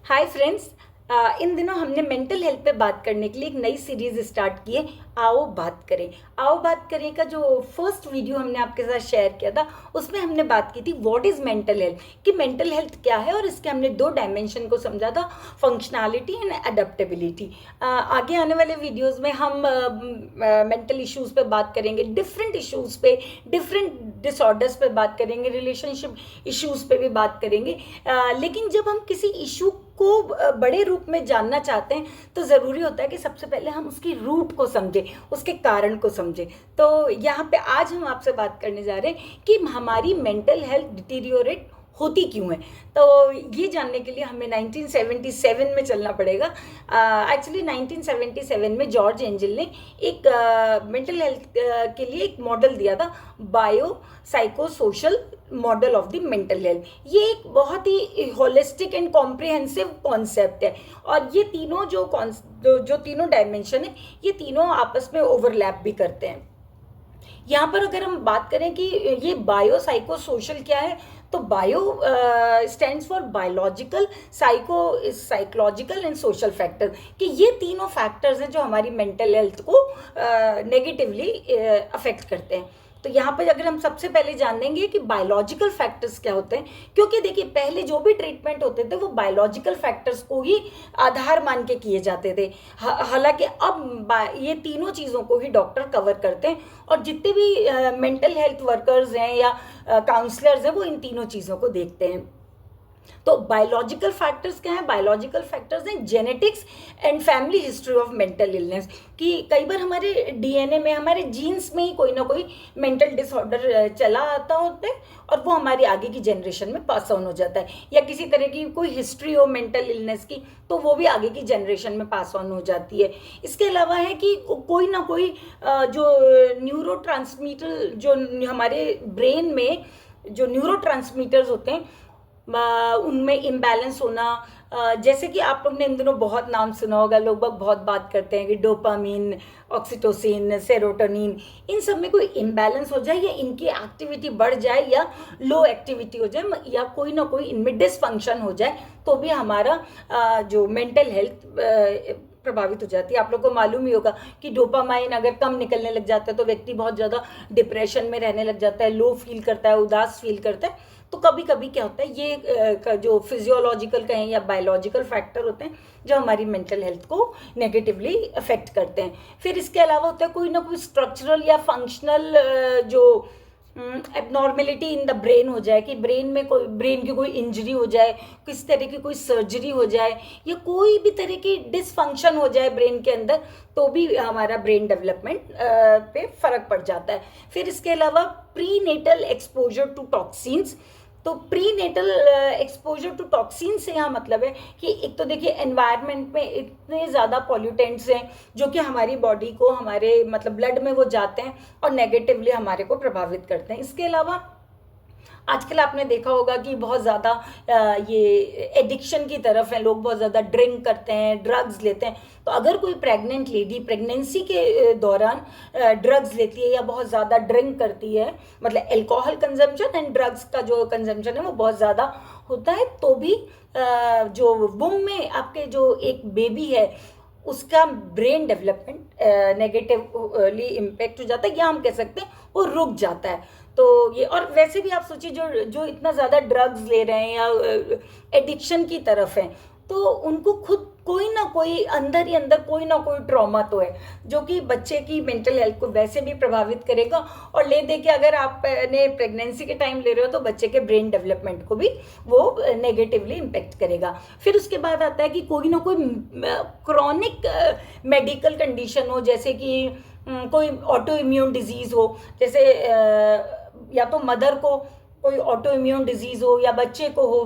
Hi friends. इन दिनों हमने mental health पे बात करने के लिए एक नई सीरीज स्टार्ट की है। आओ बात करें। आओ बात करें का जो फर्स्ट वीडियो हमने आपके साथ शेयर किया था उसमें हमने बात की थी व्हाट इज मेंटल हेल्थ, कि मेंटल हेल्थ क्या है, और इसके हमने दो डायमेंशन को समझा था, फंक्शनैलिटी एंड अडेप्टेबिलिटी। आगे आने वाले वीडियोस में हम मेंटल इश्यूज पे बात करेंगे, डिफरेंट इश्यूज पे, डिफरेंट डिसऑर्डर्स पे बात करेंगे, रिलेशनशिप इश्यूज पे भी बात करेंगे। लेकिन जब हम किसी इशू को बड़े रूप में जानना चाहते हैं तो ज़रूरी होता है कि सबसे पहले हम उसकी रूट को समझें, उसके कारण को समझें। तो यहाँ पे आज हम आपसे बात करने जा रहे हैं कि हमारी मेंटल हेल्थ डिटीरियोरेट होती क्यों है। तो ये जानने के लिए हमें 1977 में चलना पड़ेगा। एक्चुअली 1977 में जॉर्ज एंजल ने एक मेंटल हेल्थ के लिए एक मॉडल दिया था, bio psycho social model of the mental health. ये एक बहुत ही होलिस्टिक एंड कॉम्प्रिहेंसिव कॉन्सेप्ट है, और ये तीनों जो तीनों डायमेंशन है ये तीनों आपस में ओवरलैप भी करते हैं। यहाँ पर अगर हम बात करें कि ये बायो साइको सोशल क्या है, तो bio stands for biological, psycho psychological and social factor, कि ये तीनों फैक्टर्स हैं जो हमारी मेंटल हेल्थ को नेगेटिवली अफेक्ट करते हैं। तो यहाँ पर अगर हम सबसे पहले जान लेंगे कि बायोलॉजिकल फैक्टर्स क्या होते हैं, क्योंकि देखिए पहले जो भी ट्रीटमेंट होते थे वो बायोलॉजिकल फैक्टर्स को ही आधार मान के किए जाते थे। हालांकि अब ये तीनों चीज़ों को ही डॉक्टर कवर करते हैं, और जितने भी मेंटल हेल्थ वर्कर्स हैं या काउंसलर्स हैं वो इन तीनों चीज़ों को देखते हैं। तो बायोलॉजिकल फैक्टर्स क्या है? बायोलॉजिकल फैक्टर्स हैं genetics and family history of mental illness, कि कई बार हमारे डीएनए में, हमारे जीन्स में ही कोई ना कोई मेंटल डिसऑर्डर चला आता होता है, और वो हमारी आगे की जनरेशन में पास ऑन हो जाता है, या किसी तरह की कोई हिस्ट्री हो मेंटल इलनेस की तो वो भी आगे की जनरेशन में पास ऑन हो जाती है। इसके अलावा है कि कोई ना कोई जो न्यूरो जो हमारे ब्रेन में जो न्यूरो होते हैं उनमें इम्बैलेंस होना, जैसे कि आप लोग ने इन दिनों बहुत नाम सुना होगा, लोग बहुत बात करते हैं कि डोपामिन, ऑक्सीटोसिन, सेरोटोनिन, इन सब में कोई इम्बैलेंस हो जाए, या इनकी एक्टिविटी बढ़ जाए या लो एक्टिविटी हो जाए, या कोई ना कोई इनमें डिसफंक्शन हो जाए, तो भी हमारा जो मेंटल हेल्थ प्रभावित हो जाती है। आप लोग को मालूम ही होगा कि डोपामाइन अगर कम निकलने लग जाता है तो व्यक्ति बहुत ज़्यादा डिप्रेशन में रहने लग जाता है, लो फील करता है, उदास फील करता है। तो कभी कभी क्या होता है, ये जो फिजियोलॉजिकल कहें या बायोलॉजिकल फैक्टर होते हैं जो हमारी मेंटल हेल्थ को नेगेटिवली अफेक्ट करते हैं। फिर इसके अलावा होता है कोई ना कोई स्ट्रक्चरल या फंक्शनल जो एबनॉर्मेलिटी इन द ब्रेन हो जाए, कि ब्रेन की कोई इंजरी हो जाए, किस तरह की कोई सर्जरी हो जाए, या कोई भी तरह की डिसफंक्शन हो जाए ब्रेन के अंदर, तो भी हमारा ब्रेन डेवलपमेंट पे फर्क पड़ जाता है। फिर इसके अलावा prenatal exposure to toxins. तो prenatal exposure to toxin से यहाँ मतलब है कि एक तो देखिए एनवायरनमेंट में इतने ज़्यादा पॉल्यूटेंट्स हैं जो कि हमारी बॉडी को, हमारे मतलब ब्लड में वो जाते हैं और नेगेटिवली हमारे को प्रभावित करते हैं। इसके अलावा आजकल आपने देखा होगा कि बहुत ज़्यादा ये एडिक्शन की तरफ है, लोग बहुत ज़्यादा ड्रिंक करते हैं, ड्रग्स लेते हैं। तो अगर कोई प्रेग्नेंट लेडी प्रेगनेंसी के दौरान ड्रग्स लेती है या बहुत ज़्यादा ड्रिंक करती है, मतलब एल्कोहल कंजम्पशन एंड ड्रग्स का जो कंजम्पशन है वो बहुत ज़्यादा होता है, तो भी जो वुम में आपके जो एक बेबी है उसका ब्रेन डेवलपमेंट नेगेटिवली इम्पेक्ट हो जाता है, या हम कह सकते हैं वो रुक जाता है। तो ये, और वैसे भी आप सोचिए जो जो इतना ज़्यादा ड्रग्स ले रहे हैं या एडिक्शन की तरफ हैं, तो उनको खुद कोई ना कोई अंदर ही अंदर कोई ना कोई ट्रॉमा तो है जो कि बच्चे की मेंटल हेल्थ को वैसे भी प्रभावित करेगा, और ले दे के अगर आपने प्रेगनेंसी के टाइम ले रहे हो तो बच्चे के ब्रेन डेवलपमेंट को भी वो नेगेटिवली इम्पेक्ट करेगा। फिर उसके बाद आता है कि कोई ना कोई क्रॉनिक मेडिकल कंडीशन हो, जैसे कि कोई ऑटो इम्यून डिजीज़ हो, जैसे या तो मदर को कोई ऑटो इम्यून डिजीज़ हो या बच्चे को हो,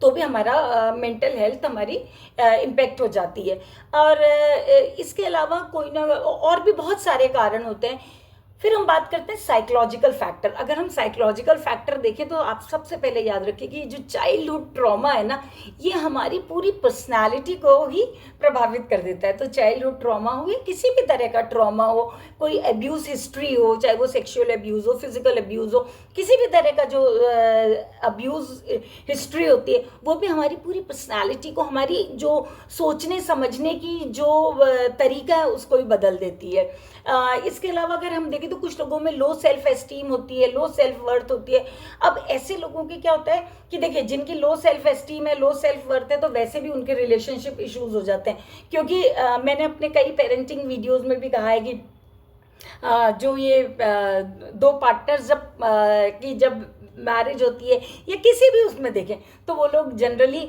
तो भी हमारा मेंटल हेल्थ हमारी इम्पेक्ट हो जाती है। और इसके अलावा कोई ना और भी बहुत सारे कारण होते हैं। फिर हम बात करते हैं साइकोलॉजिकल फैक्टर। अगर हम साइकोलॉजिकल फैक्टर देखें तो आप सबसे पहले याद रखिए कि जो चाइल्डहुड ट्रॉमा है ना, ये हमारी पूरी पर्सनालिटी को ही प्रभावित कर देता है। तो चाइल्डहुड ट्रॉमा हो या किसी भी तरह का ट्रॉमा हो, कोई अब्यूज़ हिस्ट्री हो, चाहे वो सेक्सुअल अब्यूज़ हो, फिजिकल अब्यूज़ हो, किसी भी तरह का जो अब्यूज़ हिस्ट्री होती है, वो भी हमारी पूरी पर्सनालिटी को, हमारी जो सोचने समझने की जो तरीका है उसको भी बदल देती है। इसके अलावा अगर हम देखें तो कुछ लोगों में लो सेल्फ एस्टीम होती है, लो सेल्फ वर्थ होती है। अब ऐसे लोगों की क्या होता है कि देखिए, जिनकी लो सेल्फ एस्टीम है, लो सेल्फ वर्थ है, तो वैसे भी उनके रिलेशनशिप इश्यूज हो जाते हैं। क्योंकि मैंने अपने कई पेरेंटिंग वीडियोस में भी कहा है कि जो ये दो पार्टनर्स जब मैरिज होती है या किसी भी उसमें देखें, तो वो लोग जनरली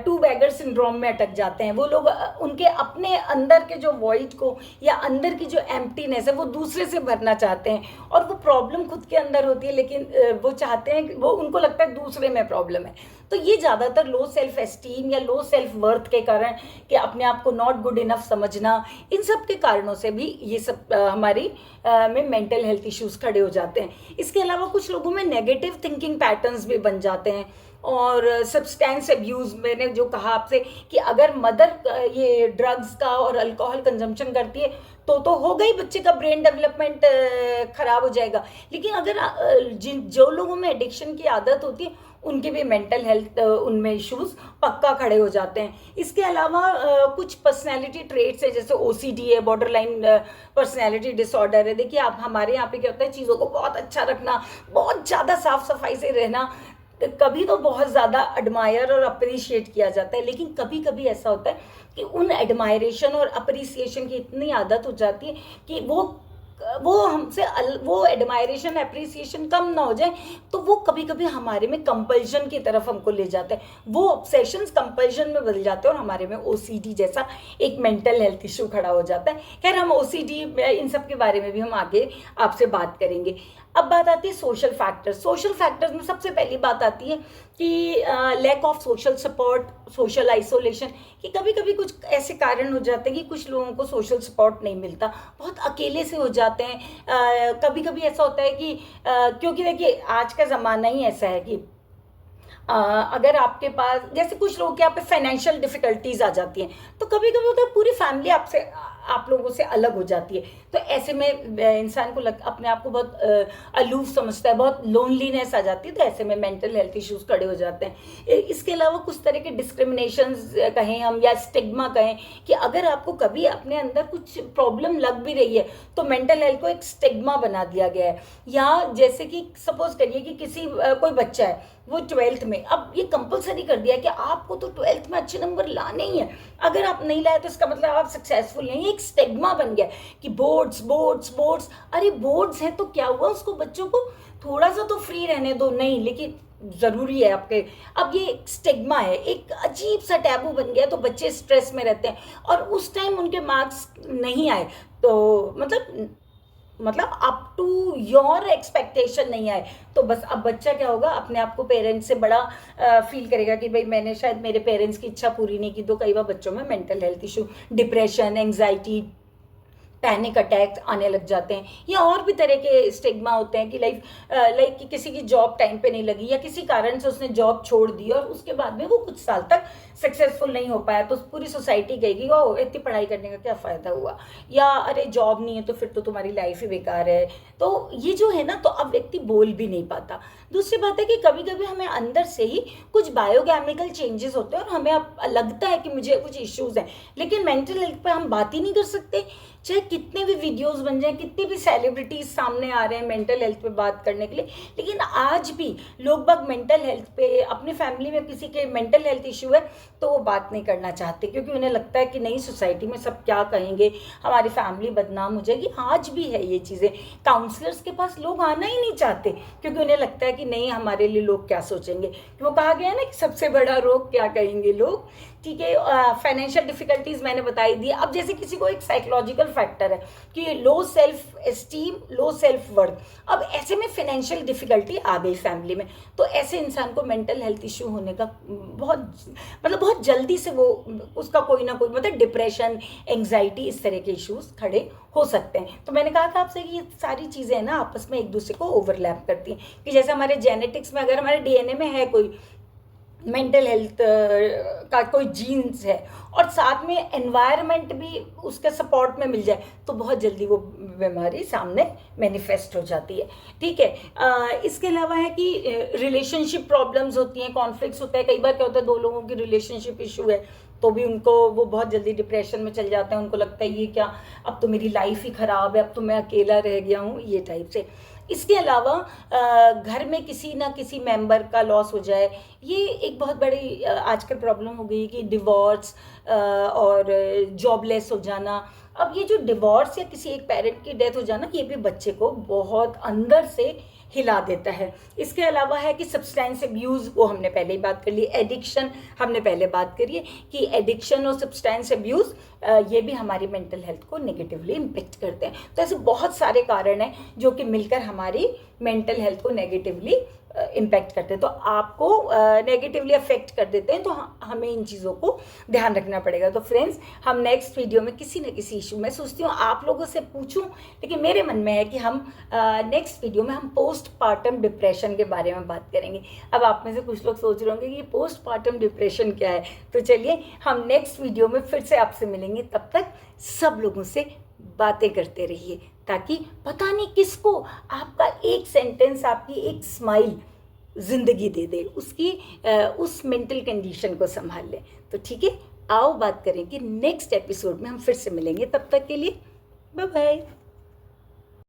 टू बैगर सिंड्रोम में अटक जाते हैं। वो लोग उनके अपने अंदर के जो वॉइड को या अंदर की जो एम्प्टीनेस है वो दूसरे से भरना चाहते हैं, और वो प्रॉब्लम खुद के अंदर होती है, लेकिन वो चाहते हैं, वो उनको लगता है दूसरे में प्रॉब्लम है। तो ये ज़्यादातर लो सेल्फ एस्टीम या लो सेल्फ वर्थ के कारण, कि अपने आप को नॉट गुड इनफ समझना, इन सब के कारणों से भी ये सब हमारी में मेंटल हेल्थ इश्यूज खड़े हो जाते हैं। इसके अलावा कुछ लोगों में नेगेटिव थिंकिंग पैटर्न्स भी बन जाते हैं। और सब्सटेंस अब्यूज़, मैंने जो कहा आपसे कि अगर मदर ये ड्रग्स का और अल्कोहल कंजम्पशन करती है तो हो गई, बच्चे का ब्रेन डेवलपमेंट खराब हो जाएगा। लेकिन अगर जो लोगों में एडिक्शन की आदत होती है, उनके भी मेंटल हेल्थ उनमें इश्यूज पक्का खड़े हो जाते हैं। इसके अलावा कुछ पर्सनैलिटी ट्रेट्स है, जैसे ओसीडी है, बॉर्डर लाइन पर्सनैलिटी डिसऑर्डर है। देखिए, आप हमारे यहाँ पे क्या होता है, चीज़ों को बहुत अच्छा रखना, बहुत ज़्यादा साफ सफाई से रहना, कभी तो बहुत ज़्यादा एडमायर और अप्रिशिएट किया जाता है। लेकिन कभी कभी ऐसा होता है कि उन एडमायरेशन और अप्रिसिएशन की इतनी आदत हो जाती है कि वो हमसे वो एडमायरेशन अप्रिसिएशन कम ना हो जाए, तो वो कभी कभी हमारे में कंपल्शन की तरफ हमको ले जाता है। वो ऑब्सेशंस कंपल्शन में बदल जाते हैं और हमारे में ओसीडी जैसा एक मेंटल हेल्थ इशू खड़ा हो जाता है। खैर, हम ओसीडी इन सब के बारे में भी हम आगे आपसे बात करेंगे। अब बात आती है सोशल फैक्टर्स। सोशल फैक्टर्स में सबसे पहली बात आती है कि lack of social support, social isolation, कि कभी कभी कुछ ऐसे कारण हो जाते हैं कि कुछ लोगों को सोशल सपोर्ट नहीं मिलता, बहुत अकेले से हो जाते हैं। कभी कभी ऐसा होता है कि क्योंकि देखिए, आज का ज़माना ही ऐसा है कि अगर आपके पास, जैसे कुछ लोगों के यहाँ पे फाइनेंशियल डिफिकल्टीज आ जाती हैं, तो कभी कभी होता है पूरी फैमिली आप लोगों से अलग हो जाती है। तो ऐसे में इंसान को अपने आप को बहुत अलूफ समझता है, बहुत लोनलीनेस आ जाती है। तो ऐसे में मेंटल हेल्थ इश्यूज खड़े हो जाते हैं। इसके अलावा कुछ तरह के डिस्क्रिमिनेशन कहें हम, या स्टिग्मा कहें, कि अगर आपको कभी अपने अंदर कुछ प्रॉब्लम लग भी रही है, तो मेंटल हेल्थ को एक स्टिग्मा बना दिया गया है। या जैसे कि सपोज करिए कि कोई बच्चा है, वो 12th में, अब ये कंपलसरी कर दिया कि आपको तो 12th में अच्छे नंबर लाने ही है, अगर आप नहीं लाए तो इसका मतलब आप सक्सेसफुल नहीं। एक स्टिग्मा बन गया कि बोर्ड्स बोर्ड्स बोर्ड्स, अरे बोर्ड्स हैं तो क्या हुआ, उसको बच्चों को थोड़ा सा तो फ्री रहने दो, नहीं लेकिन ज़रूरी है आपके। अब ये एक स्टिग्मा है, एक अजीब सा टैबू बन गया, तो बच्चे स्ट्रेस में रहते हैं, और उस टाइम उनके मार्क्स नहीं आए तो मतलब अप टू योर एक्सपेक्टेशन नहीं आए, तो बस अब बच्चा क्या होगा, अपने आप को पेरेंट्स से बड़ा फील करेगा कि भाई मैंने शायद मेरे पेरेंट्स की इच्छा पूरी नहीं की। तो कई बार बच्चों में mental health issue, depression, anxiety, panic attacks आने लग जाते हैं। या और भी तरह के स्टिग्मा होते हैं कि लाइक कि किसी की जॉब टाइम पे नहीं लगी, या किसी कारण से उसने जॉब छोड़ दी और उसके बाद में वो कुछ साल तक सक्सेसफुल नहीं हो पाया, तो पूरी सोसाइटी कहेगी ओ इतनी पढ़ाई करने का क्या फ़ायदा हुआ, या अरे जॉब नहीं है तो फिर तो तुम्हारी लाइफ ही बेकार है। तो ये जो है ना, तो अब व्यक्ति बोल भी नहीं पाता। दूसरी बात है कि कभी कभी हमें अंदर से ही कुछ बायोकेमिकल चेंजेस होते हैं और हमें अब लगता है कि मुझे कुछ इश्यूज हैं, लेकिन मेंटल हेल्थ पे हम बात ही नहीं कर सकते। चाहे कितने भी वीडियोस बन जाए, कितनी भी सेलिब्रिटीज सामने आ रहे हैं मेंटल हेल्थ पे बात करने के लिए, लेकिन आज भी लोग बाग मेंटल हेल्थ पे, अपनी फैमिली में किसी के मेंटल हेल्थ इशू है तो वो बात नहीं करना चाहते, क्योंकि उन्हें लगता है कि नई सोसाइटी में सब क्या कहेंगे, हमारी फैमिली बदनाम हो जाएगी। आज भी है ये चीज़ें। काउंसलर्स के पास लोग आना ही नहीं चाहते, क्योंकि उन्हें लगता है कि नहीं, हमारे लिए लोग क्या सोचेंगे। वो कहा गया है ना कि सबसे बड़ा रोग क्या कहेंगे लोग। ठीक है, फाइनेंशियल डिफिकल्टीज मैंने बताई दी। अब जैसे किसी को एक साइकोलॉजिकल फैक्टर है कि low self esteem, low self worth, अब ऐसे में फाइनेंशियल डिफिकल्टी आ गई फैमिली में, तो ऐसे इंसान को मेंटल हेल्थ इश्यू होने का बहुत जल्दी से वो उसका कोई ना कोई डिप्रेशन, एंग्जाइटी, इस तरह के इश्यूज खड़े हो सकते हैं। तो मैंने कहा था आपसे कि ये सारी चीज़ें ना आपस में एक दूसरे को ओवरलैप करती हैं, कि जैसे हमारे जेनेटिक्स में अगर हमारे डीएनए में है कोई मेंटल हेल्थ का कोई जीन्स है और साथ में एनवायरनमेंट भी उसके सपोर्ट में मिल जाए तो बहुत जल्दी वो बीमारी सामने मैनिफेस्ट हो जाती है। ठीक है। इसके अलावा है कि रिलेशनशिप प्रॉब्लम्स होती हैं, कॉन्फ्लिक्ट्स होता है। कई बार क्या होता है, दो लोगों की रिलेशनशिप इशू है तो भी उनको वो बहुत जल्दी डिप्रेशन में चल जाते हैं। उनको लगता है ये क्या, अब तो मेरी लाइफ ही ख़राब है, अब तो मैं अकेला रह गया हूँ, ये टाइप से। इसके अलावा घर में किसी ना किसी मेंबर का लॉस हो जाए, ये एक बहुत बड़ी आजकल प्रॉब्लम हो गई है कि डिवोर्स और जॉबलेस हो जाना। अब ये जो डिवोर्स या किसी एक पेरेंट की डेथ हो जाना, ये भी बच्चे को बहुत अंदर से हिला देता है। इसके अलावा है कि सब्सटेंस अब्यूज़, वो हमने पहले ही बात कर ली। एडिक्शन हमने पहले बात करी है कि एडिक्शन और सब्सटेंस अब्यूज़ ये भी हमारी मेंटल हेल्थ को नेगेटिवली इम्पेक्ट करते हैं। तो ऐसे बहुत सारे कारण हैं जो कि मिलकर हमारी मेंटल हेल्थ को नेगेटिवली इम्पैक्ट करते हैं, तो आपको नेगेटिवली अफेक्ट कर देते हैं। तो हमें इन चीज़ों को ध्यान रखना पड़ेगा। तो फ्रेंड्स, हम नेक्स्ट वीडियो में किसी न किसी इशू में, सोचती हूँ आप लोगों से पूछूं, लेकिन मेरे मन में है कि हम नेक्स्ट वीडियो में हम पोस्टपार्टम डिप्रेशन के बारे में बात करेंगे। अब आप में से कुछ लोग सोच रहे होंगे कि ये पोस्टपार्टम डिप्रेशन क्या है। तो चलिए हम नेक्स्ट वीडियो में फिर से आपसे मिलेंगे। तब तक सब लोगों से बातें करते रहिए, ताकि पता नहीं किसको आपका एक सेंटेंस, आपकी एक स्माइल जिंदगी दे दे, उसकी उस मेंटल कंडीशन को संभाल लें। तो ठीक है, आओ बात करें कि नेक्स्ट एपिसोड में हम फिर से मिलेंगे। तब तक के लिए बाय बाय।